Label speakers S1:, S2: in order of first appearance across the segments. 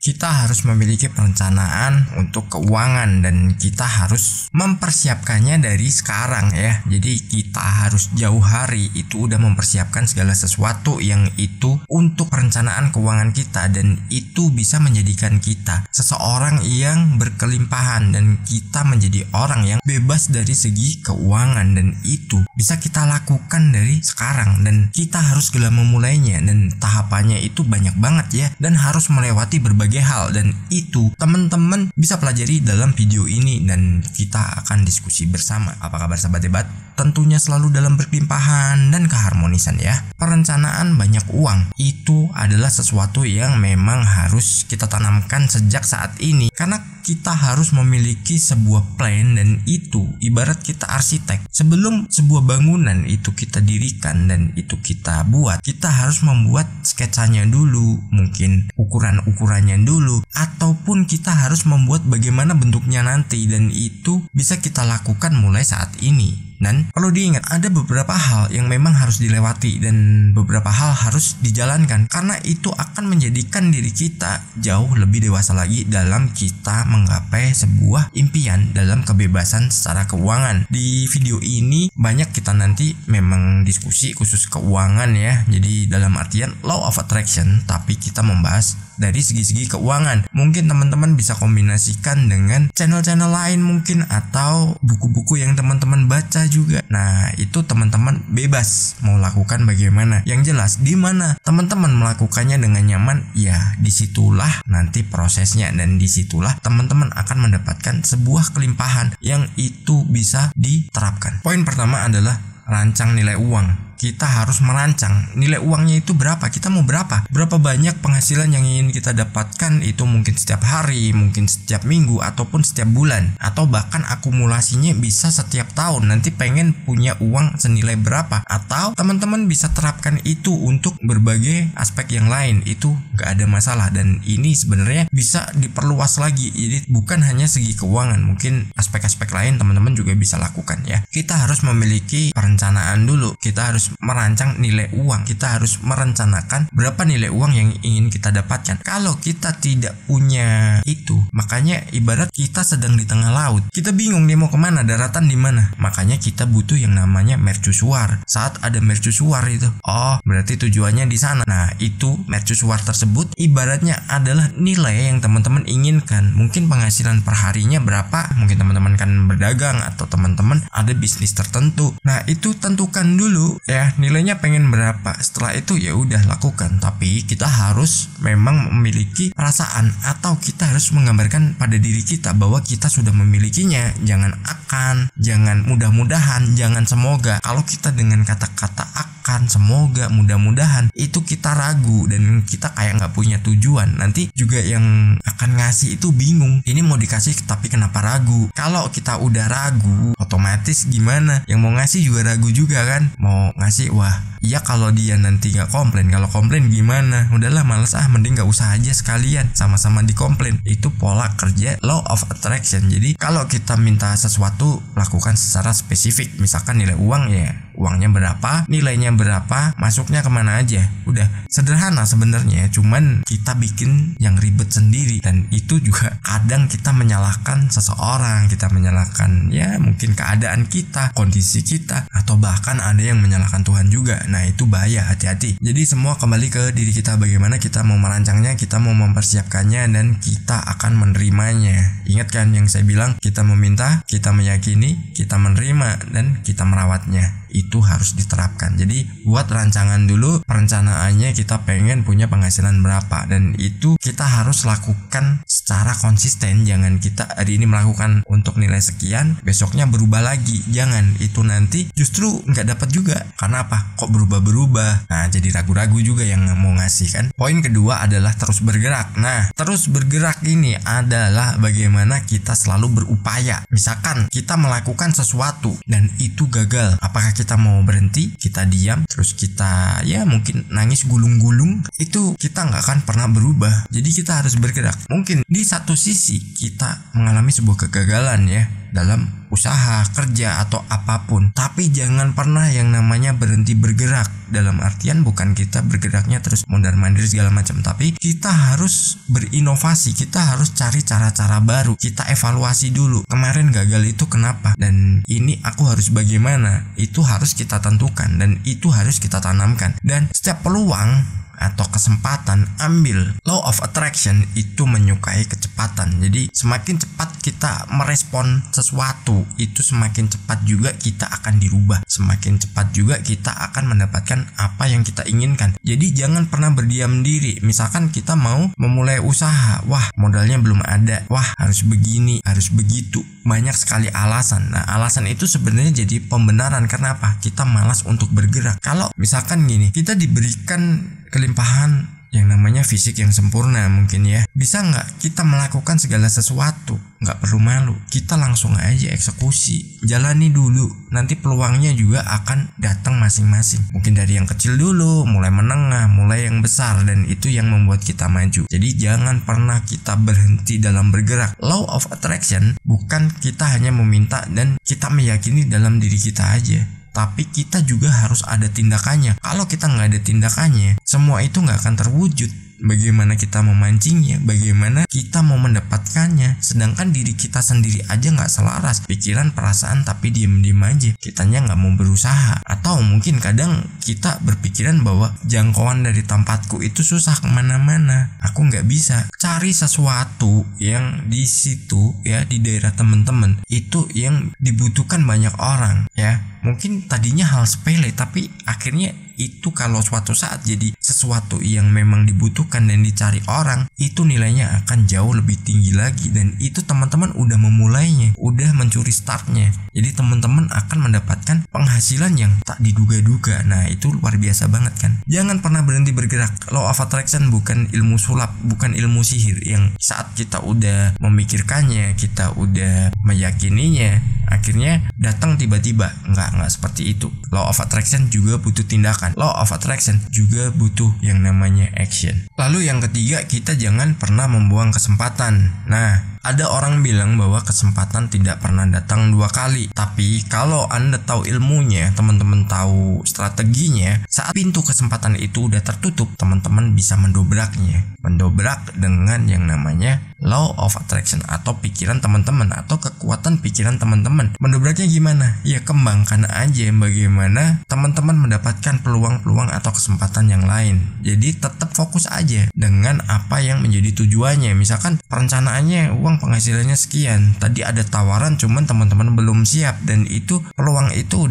S1: kita harus memiliki perencanaan untuk keuangan dan kita harus mempersiapkannya dari sekarang ya. Jadi kita harus jauh hari itu udah mempersiapkan segala sesuatu yang itu untuk perencanaan keuangan kita, dan itu bisa menjadikan kita seseorang yang berkelimpahan dan kita menjadi orang yang bebas dari segi keuangan, dan itu bisa kita lakukan dari sekarang dan kita harus segera memulainya, dan tahapannya itu banyak banget ya dan harus melewati berbagai hal, dan itu teman-teman bisa pelajari dalam video ini dan kita akan diskusi bersama. Apa kabar sahabat debat? Tentunya selalu dalam berkelimpahan dan keharmonisan ya. Perencanaan banyak uang itu adalah sesuatu yang memang harus kita tanamkan sejak saat ini, karena kita harus memiliki sebuah plan, dan itu ibarat kita arsitek. Sebelum sebuah bangunan itu kita dirikan dan itu kita buat, kita harus membuat sketsanya dulu, mungkin ukuran-ukurannya dulu, ataupun kita harus membuat bagaimana bentuknya nanti, dan itu bisa kita lakukan mulai saat ini. Dan perlu diingat, ada beberapa hal yang memang harus dilewati dan beberapa hal harus dijalankan, karena itu akan menjadikan diri kita jauh lebih dewasa lagi dalam kita menggapai sebuah impian dalam kebebasan secara keuangan. Di video ini banyak kita nanti memang diskusi khusus keuangan ya, jadi dalam artian law of attraction, tapi kita membahas dari segi-segi keuangan. Mungkin teman-teman bisa kombinasikan dengan channel-channel lain mungkin, atau buku-buku yang teman-teman baca juga. Nah, itu teman-teman bebas mau lakukan bagaimana. Yang jelas di mana teman-teman melakukannya dengan nyaman, ya disitulah nanti prosesnya, dan disitulah teman-teman akan mendapatkan sebuah kelimpahan yang itu bisa diterapkan. Poin pertama adalah rancang nilai uang. Kita harus merancang nilai uangnya itu berapa, kita mau berapa banyak penghasilan yang ingin kita dapatkan, itu mungkin setiap hari, mungkin setiap minggu, ataupun setiap bulan, atau bahkan akumulasinya bisa setiap tahun. Nanti pengen punya uang senilai berapa, atau teman-teman bisa terapkan itu untuk berbagai aspek yang lain, itu gak ada masalah. Dan ini sebenarnya bisa diperluas lagi, jadi bukan hanya segi keuangan, mungkin aspek-aspek lain teman-teman juga bisa lakukan ya. Kita harus memiliki perencanaan dulu, kita harus merancang nilai uang, kita harus merencanakan berapa nilai uang yang ingin kita dapatkan. Kalau kita tidak punya itu, makanya ibarat kita sedang di tengah laut, kita bingung nih mau kemana, daratan di mana, makanya kita butuh yang namanya mercusuar. Saat ada mercusuar itu, oh berarti tujuannya di sana. Nah, itu mercusuar tersebut ibaratnya adalah nilai yang teman-teman inginkan. Mungkin penghasilan perharinya berapa, mungkin teman-teman kan berdagang atau teman-teman ada bisnis tertentu. Nah, itu tentukan dulu ya, nilainya pengen berapa. Setelah itu ya udah lakukan, tapi kita harus memang memiliki perasaan, atau kita harus menggambarkan pada diri kita bahwa kita sudah memilikinya. Jangan akan, jangan mudah-mudahan, jangan semoga. Kalau kita dengan kata-kata akan, semoga, mudah-mudahan, itu kita ragu dan kita kayak nggak punya tujuan. Nanti juga yang akan ngasih itu bingung, ini mau dikasih tapi kenapa ragu. Kalau kita udah ragu, otomatis gimana, yang mau ngasih juga ragu juga kan. Mau ngasih, wah iya kalau dia nanti nggak komplain, kalau komplain gimana, udahlah males mending nggak usah aja sekalian, sama-sama dikomplain. Itu pola kerja law of attraction. Jadi kalau kita minta sesuatu, lakukan secara spesifik. Misalkan nilai uang, ya uangnya berapa, nilainya berapa, masuknya kemana aja. Udah sederhana sebenarnya, cuman kita bikin yang ribet sendiri, dan itu juga kadang kita menyalahkan seseorang, kita menyalahkan ya mungkin keadaan kita, kondisi kita, atau bahkan ada yang menyalahkan Tuhan juga. Nah, itu bahaya, hati-hati. Jadi semua kembali ke diri kita, bagaimana kita mau merancangnya, kita mau mempersiapkannya, dan kita akan menerimanya. Ingat kan yang saya bilang, kita meminta, kita meyakini, kita menerima, dan kita merawatnya. Itu harus diterapkan. Jadi buat rancangan dulu, perencanaannya kita pengen punya penghasilan berapa, dan itu kita harus lakukan secara konsisten. Jangan kita hari ini melakukan untuk nilai sekian, besoknya berubah lagi. Jangan, itu nanti justru nggak dapat juga. Karena apa? Kok berubah-berubah? Nah, jadi ragu-ragu juga yang mau ngasih kan. Poin kedua adalah terus bergerak. Nah, terus bergerak ini adalah bagaimana kita selalu berupaya. Misalkan kita melakukan sesuatu dan itu gagal, apakah kita mau berhenti, kita diam, terus kita ya mungkin nangis gulung-gulung, itu kita nggak akan pernah berubah. Jadi kita harus bergerak. Mungkin di satu sisi kita mengalami sebuah kegagalan ya, dalam usaha, kerja atau apapun. Tapi jangan pernah yang namanya berhenti bergerak. Dalam artian bukan kita bergeraknya terus mondar-mandir segala macam, tapi kita harus berinovasi, kita harus cari cara-cara baru, kita evaluasi dulu. Kemarin gagal itu kenapa? Dan ini aku harus bagaimana? Itu harus kita tentukan dan itu harus kita tanamkan. Dan setiap peluang atau kesempatan ambil. Law of attraction itu menyukai kecepatan. Jadi semakin cepat kita merespon sesuatu, itu semakin cepat juga kita akan dirubah, semakin cepat juga kita akan mendapatkan apa yang kita inginkan. Jadi jangan pernah berdiam diri. Misalkan kita mau memulai usaha, wah modalnya belum ada, wah harus begini, harus begitu, banyak sekali alasan. Nah alasan itu sebenarnya jadi pembenaran. Kenapa? Kita malas untuk bergerak. Kalau misalkan gini, kita diberikan kelimpahan yang namanya fisik yang sempurna mungkin ya, bisa nggak kita melakukan segala sesuatu? Nggak perlu malu, kita langsung aja eksekusi, jalani dulu, nanti peluangnya juga akan datang masing-masing. Mungkin dari yang kecil dulu, mulai menengah, mulai yang besar, dan itu yang membuat kita maju. Jadi jangan pernah kita berhenti dalam bergerak. Law of attraction bukan kita hanya meminta dan kita meyakini dalam diri kita aja, tapi kita juga harus ada tindakannya. Kalau kita nggak ada tindakannya, semua itu nggak akan terwujud. Bagaimana kita memancingnya, bagaimana kita mau mendapatkannya, sedangkan diri kita sendiri aja nggak selaras, pikiran, perasaan, tapi diem-diem aja, kitanya nggak mau berusaha. Atau mungkin kadang kita berpikiran bahwa jangkauan dari tempatku itu susah kemana-mana, aku nggak bisa. Cari sesuatu yang di situ ya, di daerah teman-teman itu yang dibutuhkan banyak orang ya. Mungkin tadinya hal sepele, tapi akhirnya itu kalau suatu saat jadi sesuatu yang memang dibutuhkan dan dicari orang, itu nilainya akan jauh lebih tinggi lagi. Dan itu teman-teman udah memulainya, udah mencuri startnya. Jadi teman-teman akan mendapatkan penghasilan yang tak diduga-duga. Nah itu luar biasa banget kan. Jangan pernah berhenti bergerak. Law of attraction bukan ilmu sulap, bukan ilmu sihir yang saat kita udah memikirkannya, kita udah meyakininya, akhirnya datang tiba-tiba. Nggak seperti itu. Law of attraction juga butuh tindakan. Law of attraction juga butuh yang namanya action. Lalu yang ketiga, kita jangan pernah membuang kesempatan. Nah, ada orang bilang bahwa kesempatan tidak pernah datang 2 kali. Tapi kalau Anda tahu ilmunya, teman-teman tahu strateginya, saat pintu kesempatan itu udah tertutup, teman-teman bisa mendobraknya. Mendobrak dengan yang namanya law of attraction atau pikiran teman-teman atau kekuatan pikiran teman-teman. Mendobraknya gimana? Ya kembangkan aja bagaimana teman-teman mendapatkan peluang-peluang atau kesempatan yang lain. Jadi tetap fokus aja dengan apa yang menjadi tujuannya. Misalkan perencanaannya uang penghasilannya sekian, tadi ada tawaran cuman teman-teman belum siap, dan itu peluang itu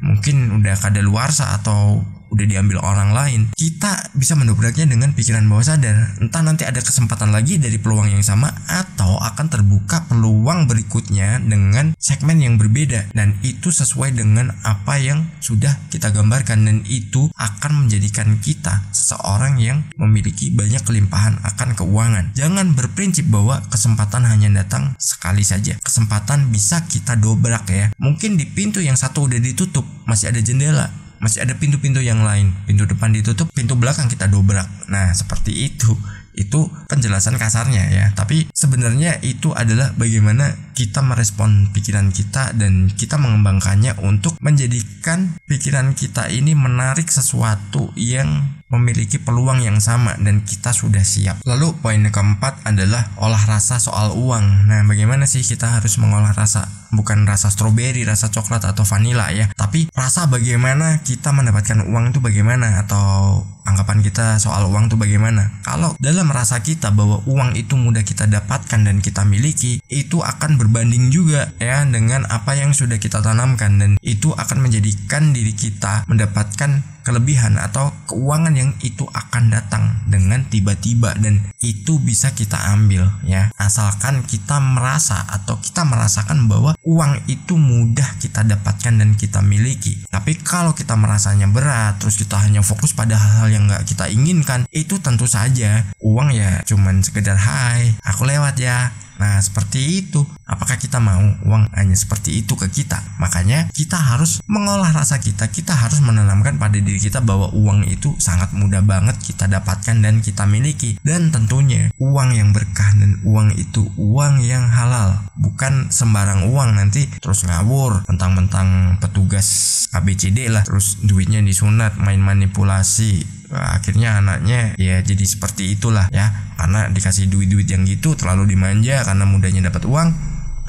S1: mungkin udah kadaluarsa atau udah diambil orang lain. Kita bisa mendobraknya dengan pikiran bawah sadar. Entah nanti ada kesempatan lagi dari peluang yang sama, atau akan terbuka peluang berikutnya dengan segmen yang berbeda, dan itu sesuai dengan apa yang sudah kita gambarkan, dan itu akan menjadikan kita seseorang yang memiliki banyak kelimpahan akan keuangan. Jangan berprinsip bahwa kesempatan hanya datang sekali saja. Kesempatan bisa kita dobrak ya. Mungkin di pintu yang satu udah ditutup, masih ada jendela, masih ada pintu-pintu yang lain. Pintu depan ditutup, pintu belakang kita dobrak. Nah seperti itu. Itu penjelasan kasarnya ya. Tapi sebenarnya itu adalah bagaimana kita merespon pikiran kita dan kita mengembangkannya untuk menjadikan pikiran kita ini menarik sesuatu yang memiliki peluang yang sama dan kita sudah siap. Lalu poin keempat adalah olah rasa soal uang. Nah bagaimana sih kita harus mengolah rasa? Bukan rasa stroberi, rasa coklat atau vanila ya, tapi rasa bagaimana kita mendapatkan uang itu bagaimana, atau anggapan kita soal uang itu bagaimana. Kalau dalam rasa kita bahwa uang itu mudah kita dapatkan dan kita miliki, itu akan berbanding juga ya dengan apa yang sudah kita tanamkan, dan itu akan menjadikan diri kita mendapatkan kelebihan atau keuangan yang itu akan datang dengan tiba-tiba, dan itu bisa kita ambil ya, asalkan kita merasa atau kita merasakan bahwa uang itu mudah kita dapatkan dan kita miliki. Tapi kalau kita merasanya berat, terus kita hanya fokus pada hal-hal yang gak kita inginkan, itu tentu saja uang ya cuman sekedar hai, aku lewat ya. Nah seperti itu. Apakah kita mau uang hanya seperti itu ke kita? Makanya kita harus mengolah rasa kita harus menanamkan pada diri kita bahwa uang itu sangat mudah banget kita dapatkan dan kita miliki. Dan tentunya uang yang berkah dan uang itu uang yang halal, bukan sembarang uang nanti terus ngawur, mentang-mentang petugas ABCD lah, terus duitnya disunat, main manipulasi. Akhirnya anaknya ya jadi seperti itulah ya, karena dikasih duit-duit yang gitu, terlalu dimanja karena mudahnya dapat uang.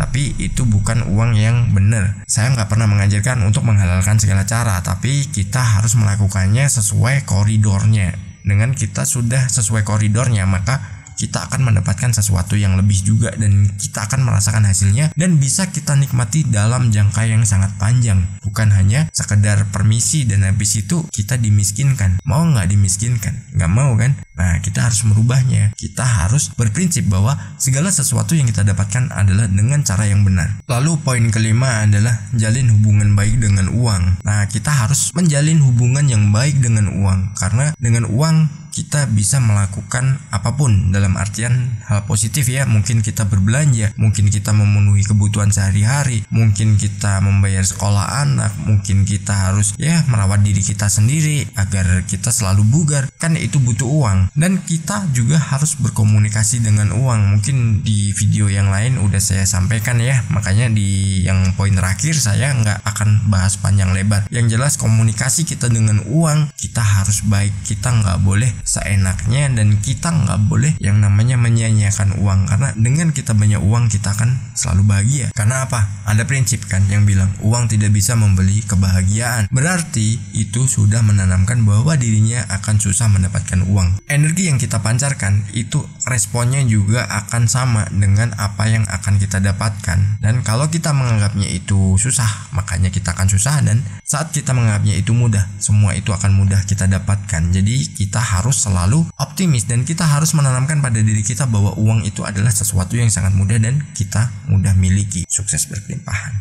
S1: Tapi itu bukan uang yang benar. Saya nggak pernah mengajarkan untuk menghalalkan segala cara, tapi kita harus melakukannya sesuai koridornya. Dengan kita sudah sesuai koridornya, maka kita akan mendapatkan sesuatu yang lebih juga, dan kita akan merasakan hasilnya dan bisa kita nikmati dalam jangka yang sangat panjang. Bukan hanya sekedar permisi dan habis itu kita dimiskinkan. Mau nggak dimiskinkan? Nggak mau kan? Nah, kita harus merubahnya. Kita harus berprinsip bahwa segala sesuatu yang kita dapatkan adalah dengan cara yang benar. Lalu poin kelima adalah jalin hubungan baik dengan uang. Nah, kita harus menjalin hubungan yang baik dengan uang, karena dengan uang kita bisa melakukan apapun, dalam artian hal positif ya. Mungkin kita berbelanja, mungkin kita memenuhi kebutuhan sehari-hari, mungkin kita membayar sekolah anak, mungkin kita harus ya merawat diri kita sendiri agar kita selalu bugar. Kan itu butuh uang. Dan kita juga harus berkomunikasi dengan uang. Mungkin di video yang lain udah saya sampaikan ya, makanya di yang poin terakhir saya nggak akan bahas panjang lebar. Yang jelas komunikasi kita dengan uang kita harus baik. Kita nggak boleh seenaknya, dan kita nggak boleh yang namanya menyia-nyiakan uang, karena dengan kita banyak uang kita akan selalu bahagia. Karena apa? Ada prinsip kan yang bilang uang tidak bisa membeli kebahagiaan. Berarti itu sudah menanamkan bahwa dirinya akan susah mendapatkan uang. Energi yang kita pancarkan itu responnya juga akan sama dengan apa yang akan kita dapatkan. Dan kalau kita menganggapnya itu susah, makanya kita akan susah, dan saat kita menganggapnya itu mudah, semua itu akan mudah kita dapatkan. Jadi kita harus selalu optimis, dan kita harus menanamkan pada diri kita bahwa uang itu adalah sesuatu yang sangat mudah dan kita mudah miliki. Sukses berkelimpahan.